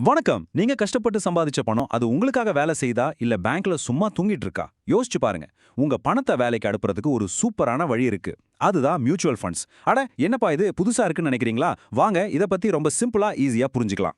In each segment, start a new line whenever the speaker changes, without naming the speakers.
வணக்கம். நீங்க கஷ்டப்பட்டு சம்பாதிச்ச பணம் அது உங்களுக்காக வேலை செய்தா இல்ல பேங்க்ல சும்மா தூங்கிட்டு இருக்கா? யோசிச்சு பாருங்க. உங்க பணத்தை வேலைக்கு அனுப்புறதுக்கு ஒரு சூப்பரான வழி இருக்கு. அதுதான் மியூச்சுவல் ஃபண்ட்ஸ். அட என்னப்பா இது புதுசா இருக்குன்னு நினைக்கிறீங்களா? வாங்க இத பத்தி ரொம்ப சிம்பிளா ஈஸியா புரிஞ்சுக்கலாம்.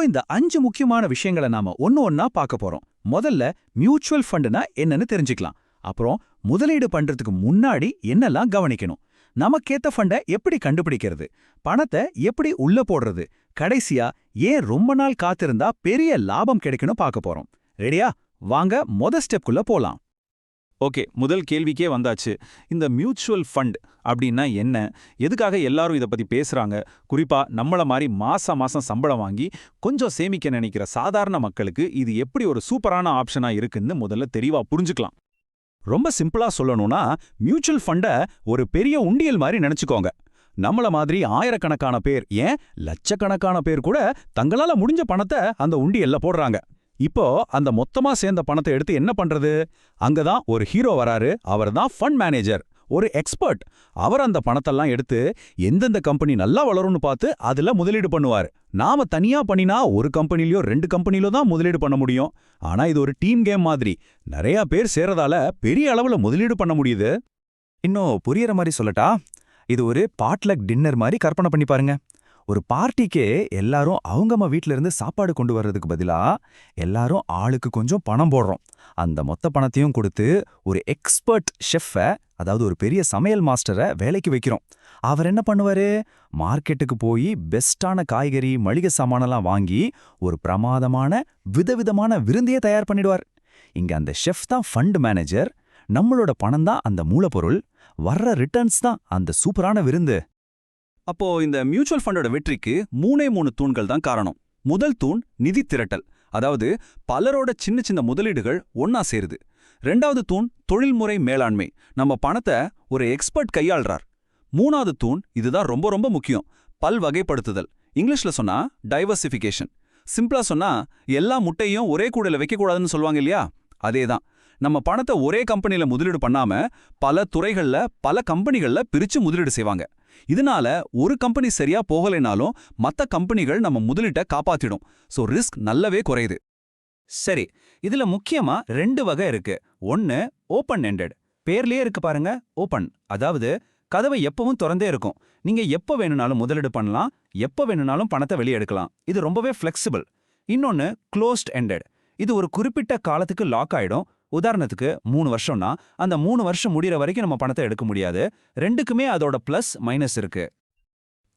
இந்த 5 முக்கியமான விஷயங்களை நாம ஒண்ணா பார்க்க போறோம். முதல்ல மியூச்சுவல் ஃபண்டுனா என்னன்னு தெரிஞ்சுக்கலாம். அப்புறம் முதலீடு பண்றதுக்கு முன்னாடி என்னெல்லாம் கவனிக்கணும், நமக்கேத்த ஃபண்டை எப்படி கண்டுபிடிக்கிறது, பணத்தை எப்படி உள்ள போடுறது, கடைசியா ஏன் ரொம்ப நாள் காத்திருந்தா பெரிய லாபம் கிடைக்கும்னு பார்க்க போறோம். ரெடியா? வாங்க ஸ்டெப்குள்ள போலாம்.
ஓகே, முதல் கேள்விக்கே வந்தாச்சு. இந்த மியூச்சுவல் ஃபண்ட் அப்படின்னா என்ன? எதுக்காக எல்லாரும் இத பத்தி பேசுறாங்க? குறிப்பா நம்மள மாதிரி மாசம் சம்பளம் வாங்கி கொஞ்சம் சேமிக்க நினைக்கிற சாதாரண மக்களுக்கு இது எப்படி ஒரு சூப்பரான ஆப்ஷனா இருக்குன்னு முதல்ல தெளிவா புரிஞ்சுக்கலாம்.
ரொம்ப சிம்பிளா சொல்லணும்னா, மியூச்சுவல் ஃபண்ட ஒரு பெரிய உண்டியல் மாதிரி நினைச்சுக்கோங்க. நம்மள மாதிரி ஆயிரக்கணக்கான பேர், ஏன் லட்சக்கணக்கான பேர் கூட தங்களால முடிஞ்ச பணத்தை அந்த உண்டியல்ல போடுறாங்க. இப்போ அந்த மொத்தமா சேர்ந்த பணத்தை எடுத்து என்ன பண்றது? அங்கதான் ஒரு ஹீரோ வராரு. அவர்தான் ஃபண்ட் மேனேஜர், ஒரு எக்ஸ்பர்ட். அவர் அந்த பணத்தெல்லாம் எடுத்து எந்தெந்த கம்பெனி நல்லா வளரும்னு பார்த்து அதுல முதலீடு பண்ணுவார். நாம தனியா பண்ணினா ஒரு கம்பெனிலயோ 2 கம்பெனிலோ தான் முதலீடு பண்ண முடியும். ஆனா இது ஒரு டீம் கேம் மாதிரி. நிறைய பேர் சேரதால பெரிய அளவுல முதலீடு பண்ண முடியுது.
இன்னும் புரியற மாதிரி சொல்லட்டா, இது ஒரு பாட்லக் டின்னர் மாதிரி கற்பனை பண்ணி பாருங்க. ஒரு பார்ட்டிக்கே எல்லாரும் அவங்கம்மா வீட்ல இருந்து சாப்பாடு கொண்டு வர்றதுக்கு பதிலா எல்லாரும் ஆளுக்கு கொஞ்சம் பணம் போடுறோம். அந்த மொத்த பணத்தையும் கொடுத்து ஒரு எக்ஸ்பர்ட் ஷெஃப்பை, அதாவது ஒரு பெரிய சமையல் மாஸ்டரை வேலைக்கு வைக்கிறோம். அவர் என்ன பண்ணுவாரு? மார்க்கெட்டுக்கு போய் பெஸ்டான காய்கறி, மளிகை சாமானெல்லாம் வாங்கி ஒரு பிரமாதமான விதவிதமான விருந்தையே தயார் பண்ணிடுவார். இங்க அந்த ஷெஃப் தான் ஃபண்ட் மேனேஜர், நம்மளோட பணம் தான் அந்த மூலப்பொருள், வர்ற ரிட்டர்ன்ஸ் தான் அந்த சூப்பரான விருந்து.
அப்போ இந்த மியூச்சுவல் ஃபண்டோட வெற்றிக்கு 3 தூண்கள் தான் காரணம். முதல் தூண் நிதி திரட்டல், அதாவது பலரோட சின்ன சின்ன முதலீடுகள் ஒன்னா சேருது. 2வது தூண் தொழில்முறை மேலாண்மை, நம்ம பணத்தை ஒரு எக்ஸ்பர்ட் கையாள்றார். 3வது தூண், இதுதான் ரொம்ப ரொம்ப முக்கியம், பல்வகைப்படுத்துதல். இங்கிலீஷ்ல சொன்னா டைவர்சிஃபிகேஷன். சிம்பிளா சொன்னா எல்லா முட்டையும் ஒரே கூடையில வைக்கக்கூடாதுன்னு சொல்லுவாங்க இல்லையா? அதேதான். நம்ம பணத்தை ஒரே கம்பெனில முதலீடு பண்ணாம பல துறைகள்ல பல கம்பெனிகள்ல பிரிச்சு முதலீடு செய்வாங்க. இதனால ஒரு கம்பெனி சரியா போகலைனாலும் மத்த கம்பெனிகள் நம்ம முதலீட்டை காப்பாத்திடும். சோ ரிஸ்க் நல்லாவே குறையுது.
சரி, இதுல முக்கியமா 2 வகை இருக்கு. ஒன்னு ஓபன் எண்டட், பேர்லயே இருக்கு பாருங்க, ஓபன். அதாவது கதவை எப்பவும் திறந்தே இருக்கும். நீங்க எப்ப வேணும்னாலும் முதலீடு பண்ணலாம், எப்ப வேணும்னாலும் பணத்தை வெளியே எடுக்கலாம். இது ரொம்பவே ஃபிளெக்சிபிள். இன்னொன்னு க்ளோஸ்ட் எண்டட். இது ஒரு குறிப்பிட்ட காலத்துக்கு லாக் ஆயிடும். உதாரணத்துக்கு 3 வருஷம்னா அந்த 3 வருஷம் முடிகிற வரைக்கும் நம்ம பணத்தை எடுக்க முடியாது. ரெண்டுக்குமே அதோட பிளஸ் மைனஸ் இருக்கு.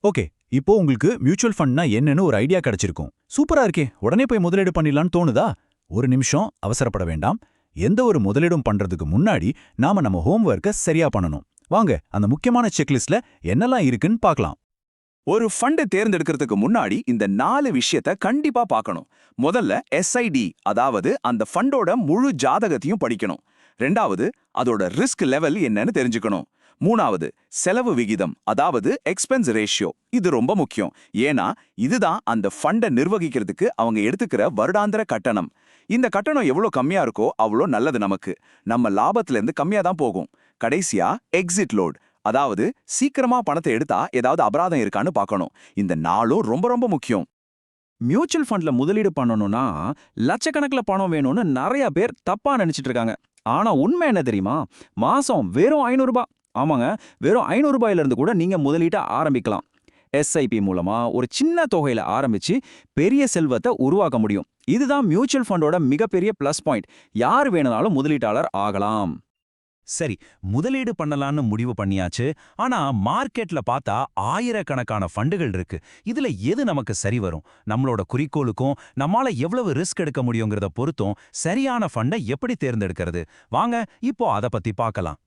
ஓகே, இப்போ உங்களுக்கு மியூச்சுவல் ஃபண்ட்னா என்னன்னு ஒரு ஐடியா கிடைச்சிருக்கும். சூப்பரா இருக்கே, உடனே போய் முதலீடு பண்ணிடலான்னு தோணுதா? ஒரு நிமிஷம் அவசரப்பட வேண்டாம். எந்த ஒரு முதலீடும் பண்றதுக்கு முன்னாடி நாம நம்ம ஹோம்வொர்க்கை சரியா பண்ணணும். வாங்க அந்த முக்கியமான செக்லிஸ்ட்ல என்னெல்லாம் இருக்குன்னு பார்க்கலாம்.
ஒரு ஃபண்டை தேர்ந்தெடுக்கிறதுக்கு முன்னாடி இந்த 4 விஷயத்த கண்டிப்பா பார்க்கணும். முதல்ல எஸ்ஐடி, அதாவது அந்த ஃபண்டோட முழு ஜாதகத்தையும் படிக்கணும். 2வது அதோட ரிஸ்க் லெவல் என்னன்னு தெரிஞ்சுக்கணும். 3வது செலவு விகிதம், அதாவது எக்ஸ்பென்ஸ் ரேஷியோ. இது ரொம்ப முக்கியம். ஏன்னா இதுதான் அந்த ஃபண்டை நிர்வகிக்கிறதுக்கு அவங்க எடுத்துக்கிற வருடாந்திர கட்டணம். இந்த கட்டணம் எவ்வளோ கம்மியா இருக்கோ அவ்வளோ நல்லது நமக்கு. நம்ம லாபத்துல இருந்து கம்மியா தான் போகும். கடைசியா எக்ஸிட் லோட், அதாவது சீக்கிரமா பணத்தை எடுத்தா ஏதாவது அபராதம் இருக்கான்னு பார்க்கணும். இந்த 4ம் ரொம்ப ரொம்ப முக்கியம்.
மியூச்சுவல் ஃபண்ட்ல முதலீடு பண்ணணும்னா லட்சக்கணக்கில் பணம் வேணும்னு நிறைய பேர் தப்பா நினைச்சிட்டு இருக்காங்க. ஆனா உண்மை என்ன தெரியுமா? மாசம் வெறும் 500 ரூபாய். ஆமாங்க, வெறும் 500 ரூபாயில இருந்து கூட நீங்க முதலீட்டை ஆரம்பிக்கலாம். எஸ்ஐபி மூலமா ஒரு சின்ன தொகையில ஆரம்பிச்சு பெரிய செல்வத்தை உருவாக்க முடியும். இதுதான் மியூச்சுவல் ஃபண்டோட மிகப்பெரிய பிளஸ் பாயிண்ட். யார் வேணும்னாலும் முதலீட்டாளர் ஆகலாம்.
சரி, முதலீடு பண்ணலான்னு முடிவு பண்ணியாச்சு. ஆனா மார்க்கெட்ல பார்த்தா ஆயிரக்கணக்கான ஃபண்டுகள் இருக்கு. இதுல எது நமக்கு சரி வரும்? நம்மளோட குறிக்கோளுக்கும் நம்மால எவ்வளவு ரிஸ்க் எடுக்க முடியுங்கிறத பொறுத்தும் சரியான ஃபண்டை எப்படி தேர்ந்தெடுக்கிறது? வாங்க இப்போ அத பத்தி பார்க்கலாம்.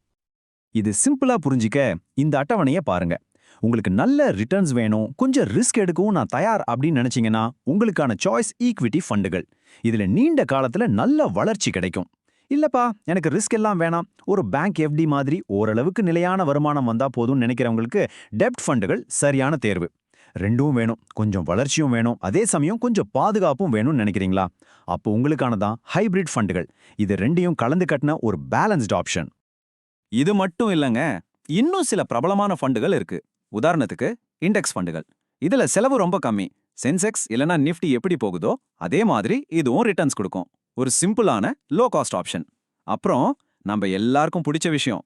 இது சிம்பிளா புரிஞ்சிக்க இந்த அட்டவணையை பாருங்க. உங்களுக்கு நல்ல ரிட்டர்ன்ஸ் வேணும், கொஞ்சம் ரிஸ்க் எடுக்கவும் நான் தயார் அப்படின்னு நினைச்சீங்கன்னா உங்களுக்கான சாய்ஸ் ஈக்விட்டி ஃபண்டுகள். இதுல நீண்ட காலத்துல நல்ல வளர்ச்சி கிடைக்கும். இல்லப்பா, எனக்கு ரிஸ்க் எல்லாம் வேணாம், ஒரு பேங்க் எஃப்டி மாதிரி ஓரளவுக்கு நிலையான வருமானம் வந்தா போதும்னு நினைக்கிறவங்களுக்கு டெப்ட் ஃபண்டுகள் சரியான தேர்வு. ரெண்டும் வேணும், கொஞ்சம் வளர்ச்சியும் வேணும், அதே சமயம் கொஞ்சம் பாதுகாப்பும் வேணும்னு நினைக்கிறீங்களா? அப்போ உங்களுக்கானதான் ஹைபிரிட் ஃபண்டுகள். இது ரெண்டையும் கலந்து கட்டின ஒரு பேலன்ஸ்ட் ஆப்ஷன்.
இது மட்டும் இல்லைங்க, இன்னும் சில பிரபலமான ஃபண்டுகள் இருக்கு. உதாரணத்துக்கு இண்டெக்ஸ் ஃபண்டுகள். இதுல செலவு ரொம்ப கம்மி,
சென்செக்ஸ் இல்லனா நிஃப்டி எப்படி போகுதோ அதே மாதிரி இதுவும் ரிட்டர்ன்ஸ் கொடுக்கும். ஒரு சிம்பிளான லோ காஸ்ட் ஆப்ஷன். அப்புறம் நம்ம எல்லாருக்கும் பிடிச்ச விஷயம்,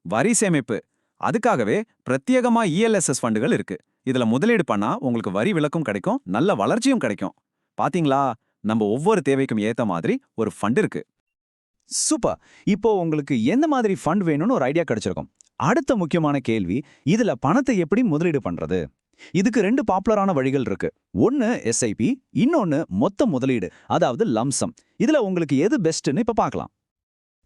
வரி சேமிப்பு. அதுக்காகவே பிரத்யேகமா இஎல்எஸ்எஸ் ஃபண்டுகள் இருக்கு. இதுல முதலீடு பண்ணா உங்களுக்கு வரி விலக்கும் கிடைக்கும், நல்ல வளர்ச்சியும் கிடைக்கும். பாத்தீங்களா, நம்ம ஒவ்வொரு தேவைக்கும் ஏத்த மாதிரி ஒரு ஃபண்ட் இருக்கு.
சூப்பர். இப்போ உங்களுக்கு எந்த மாதிரி ஃபண்ட் வேணும்னு ஒரு ஐடியா கிடைச்சிருக்கும். அடுத்த முக்கியமான கேள்வி, இதுல பணத்தை எப்படி முதலீடு பண்றது? இதுக்கு 2 பாப்புலரான வழிகள் இருக்கு. ஒன்னு எஸ்ஐபி, இன்னொன்னு மொத்த முதலீடு, அதாவது லம்சம். இதுல உங்களுக்கு எது பெஸ்ட்னு இப்ப பார்க்கலாம்.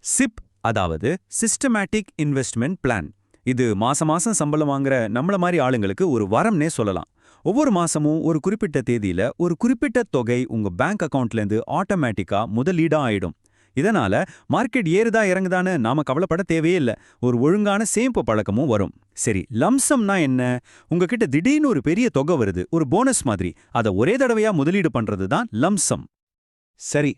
சிப், அதாவது சிஸ்டமேட்டிக் இன்வெஸ்ட்மெண்ட் பிளான். இது மாசம் சம்பளம் வாங்குற நம்மள மாதிரி ஆளுங்களுக்கு ஒரு வரம்னே சொல்லலாம். ஒவ்வொரு மாசமும் ஒரு குறிப்பிட்ட தேதியில ஒரு குறிப்பிட்ட தொகை உங்க பேங்க் அக்கவுண்ட்லேருந்து ஆட்டோமேட்டிக்கா முதலீடா ஆயிடும். இதனால மார்க்கெட் ஏறுதா இறங்குதான்னு நாம கவலைப்பட தேவையே இல்ல. ஒரு ஒழுங்கான சேமிப்பு பழக்கமும் வரும். சரி, லம்சம்னா என்ன? உங்ககிட்ட திடீர்னு ஒரு பெரிய தொகை வருது, ஒரு போனஸ் மாதிரி. அதை ஒரே தடவையா முதலீடு பண்றது தான் லம்சம். சரி,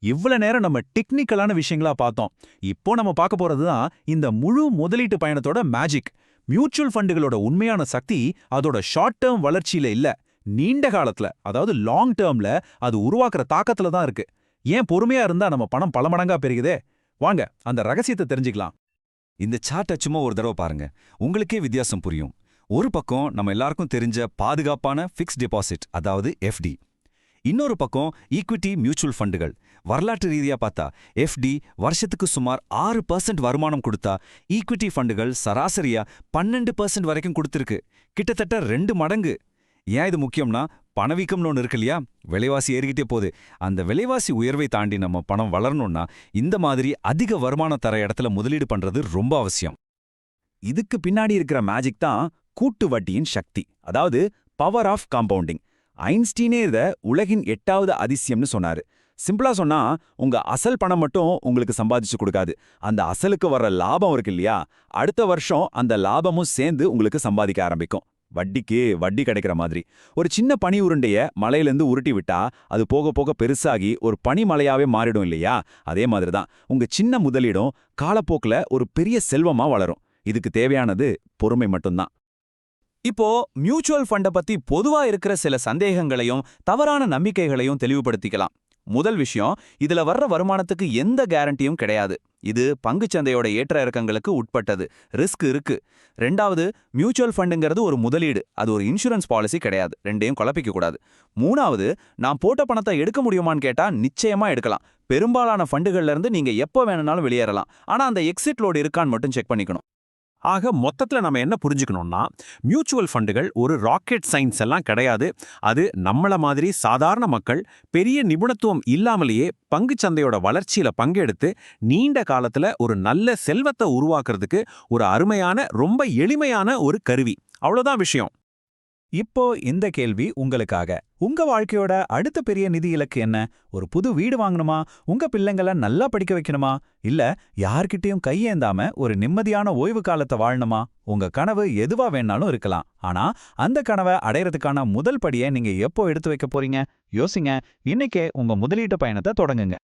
இவ்வளவு நேரம் நம்ம டெக்னிக்கலான விஷயங்களா பார்த்தோம். இப்போ நம்ம பார்க்க போறது தான் இந்த முழு முதலீட்டு பயணத்தோட மேஜிக். மியூச்சுவல் ஃபண்டுகளோட உண்மையான சக்தி அதோட ஷார்ட் டேர்ம் வளர்ச்சியில இல்ல, நீண்ட காலத்துல, அதாவது லாங் டேர்ம்ல அது உருவாக்குற தாக்கத்துல தான் இருக்கு. ஏன் பொறுமையா இருந்தா நம்ம பணம் பல மடங்கா பெருகுதே? வாங்க அந்த ரகசியத்தை தெரிஞ்சுக்கலாம்.
இந்த சார்ட்டை சும்மா ஒரு தடவை பாருங்க, உங்களுக்கே வித்தியாசம் புரியும். ஒரு பக்கம் நம்ம எல்லாருக்கும் தெரிஞ்ச பாதுகாப்பான ஃபிக்ஸ்ட் டெபாசிட், அதாவது எஃப்டி. இன்னொரு பக்கம் ஈக்விட்டி மியூச்சுவல் ஃபண்டுகள். வரலாற்று ரீதியா பார்த்தா எஃப்டி வருஷத்துக்கு சுமார் 6% வருமானம் கொடுத்தா, ஈக்விட்டி ஃபண்டுகள் சராசரியா 12% வரைக்கும் கொடுத்திருக்கு. கிட்டத்தட்ட 2 மடங்கு. ஏன் இது முக்கியம்னா, பணவீக்கம்னு ஒன்று இருக்கு இல்லையா? விலைவாசி ஏறிக்கிட்டே போகுது. அந்த விலைவாசி உயர்வை தாண்டி நம்ம பணம் வளரணும்னா இந்த மாதிரி அதிக வருமானம் தர இடத்துல முதலீடு பண்றது ரொம்ப அவசியம்.
இதுக்கு பின்னாடி இருக்கிற மேஜிக் தான் கூட்டு வட்டியின் சக்தி, அதாவது பவர் ஆஃப் காம்பவுண்டிங். ஐன்ஸ்டீனே இத உலகின் 8வது அதிசயம்னு சொன்னாரு. சிம்பிளா சொன்னா, உங்க அசல் பணம் மட்டும் உங்களுக்கு சம்பாதிச்சு கொடுக்காது. அந்த அசலுக்கு வர்ற லாபம் இருக்கு இல்லையா, அடுத்த வருஷம் அந்த லாபமும் சேர்ந்து உங்களுக்கு சம்பாதிக்க ஆரம்பிக்கும். வட்டிக்கு வட்டி கிடைக்கிற மாதிரி. ஒரு சின்ன பனி உருண்டைய மலையிலேருந்து உருட்டி விட்டா அது போக போக பெருசாகி ஒரு பனிமலையாவே மாறிடும் இல்லையா? அதே மாதிரி தான் உங்க சின்ன முதலீடும் காலப்போக்கில் ஒரு பெரிய செல்வமா வளரும். இதுக்கு தேவையானது பொறுமை மட்டும்தான். இப்போ மியூச்சுவல் ஃபண்டை பத்தி பொதுவா இருக்கிற சில சந்தேகங்களையும் தவறான நம்பிக்கைகளையும் தெளிவுபடுத்திக்கலாம். முதல் விஷயம், இதுல வர்ற வருமானத்துக்கு எந்த கேரண்டியும் கிடையாது. இது பங்குச்சந்தையோட ஏற்ற இறக்கங்களுக்கு உட்பட்டது, ரிஸ்க் இருக்கு. ரெண்டாவது, மியூச்சுவல் ஃபண்டுங்கிறது ஒரு முதலீடு, அது ஒரு இன்சூரன்ஸ் பாலிசி கிடையாது. ரெண்டையும் குழப்பிக்க கூடாது. மூணாவது, நான் போட்ட பணத்தை எடுக்க முடியுமான்னு கேட்டா நிச்சயமா எடுக்கலாம். பெரும்பாலான ஃபண்டுகள்ல இருந்து நீங்க எப்போ வேணும்னாலும் வெளியேறலாம். ஆனா அந்த எக்ஸிட் லோடு இருக்கான்னு மட்டும் செக் பண்ணிக்கணும்.
ஆக மொத்தத்துல நம்ம என்ன புரிஞ்சுக்கணும்னா, மியூச்சுவல் ஃபண்டுகள் ஒரு ராக்கெட் சயின்ஸ் எல்லாம் கிடையாது. அது நம்மள மாதிரி சாதாரண மக்கள் பெரிய நிபுணத்துவம் இல்லாமலேயே பங்குச்சந்தையோட வளர்ச்சியில பங்கெடுத்து நீண்ட காலத்துல ஒரு நல்ல செல்வத்தை உருவாக்குறதுக்கு ஒரு அருமையான, ரொம்ப எளிமையான ஒரு கருவி. அவ்வளவுதான் விஷயம். இப்போ இந்த கேள்வி உங்களுக்காக. உங்க வாழ்க்கையோட அடுத்த பெரிய நிதி இலக்கு என்ன? ஒரு புது வீடு வாங்கணுமா? உங்க பிள்ளைங்களை நல்லா படிக்க வைக்கணுமா? இல்ல யார்கிட்டயும் கையேந்தாம ஒரு நிம்மதியான ஓய்வு காலத்தை வாழணுமா? உங்க கனவு எதுவா வேணாலும் இருக்கலாம். ஆனா அந்த கனவை அடையறதுக்கான முதல் படியை நீங்க எப்போ எடுத்து வைக்க போறீங்க? யோசிங்க. இன்னைக்கே உங்க முதலீட்டு பயணத்தை தொடங்குங்க.